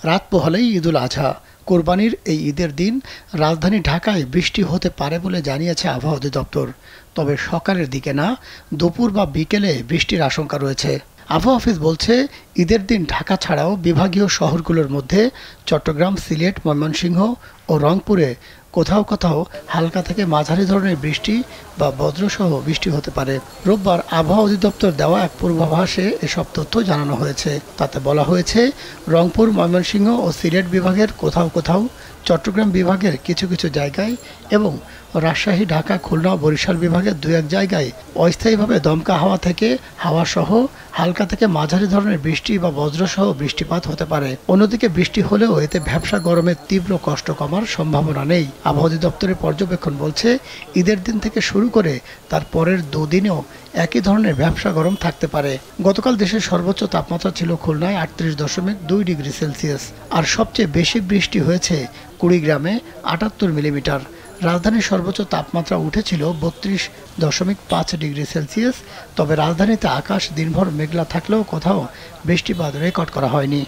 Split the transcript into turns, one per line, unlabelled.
রাত পোহালেই ঈদুল আজহা। কোরবানির এই ঈদের দিন রাজধানী ঢাকায় বৃষ্টি হতে পারে বলে জানিয়েছে আবহাওয়া অধিদপ্তর। তবে সকালের দিকে না, দুপুর বা বিকেলে বৃষ্টির আশঙ্কা রয়েছে। আবহাওয়া অফিস বলছে, ঈদের দিন ঢাকা ছাড়াও বিভাগীয় শহরগুলোর মধ্যে চট্টগ্রাম, সিলেট, ময়মনসিংহ ও রংপুরে কোথাও কোথাও হালকা থেকে মাঝারি ধরনের বৃষ্টি বা বজ্রসহ বৃষ্টি হতে পারে। রোববার আবহাওয়া অধিদপ্তর দেওয়া এক পূর্বাভাসে এসব তথ্য জানানো হয়েছে। তাতে বলা হয়েছে, রংপুর, ময়মনসিংহ ও সিলেট বিভাগের কোথাও কোথাও, চট্টগ্রাম বিভাগের কিছু কিছু জায়গায় এবং রাজশাহী, ঢাকা, খুলনা ও বরিশাল বিভাগের দু এক জায়গায় অস্থায়ীভাবে দমকা হাওয়া থেকে হাওয়াসহ হালকা থেকে মাঝারি ধরনের বৃষ্টি বা বজ্রসহ বৃষ্টিপাত হতে পারে। অন্যদিকে বৃষ্টি হলেও এতে ভ্যাপসা গরমের তীব্র কষ্ট কমার সম্ভাবনা নেই। আবহাওয়া অধিদপ্তরের পর্যবেক্ষণ বলছে, ঈদের দিন থেকে শুরু করে তার পরের দুদিনেও একই ধরনের ভ্যাপসা গরম থাকতে পারে। গতকাল দেশের সর্বোচ্চ তাপমাত্রা ছিল খুলনায় ৩৮.২ ডিগ্রি সেলসিয়াস, আর সবচেয়ে বেশি বৃষ্টি হয়েছে কুড়িগ্রামে ৭৮ মিলিমিটার। রাজধানীর সর্বোচ্চ তাপমাত্রা উঠেছিল ৩২.৫ ডিগ্রি সেলসিয়াস। তবে রাজধানীতে আকাশ দিনভর মেঘলা থাকলেও কোথাও বৃষ্টিপাত রেকর্ড করা হয়নি।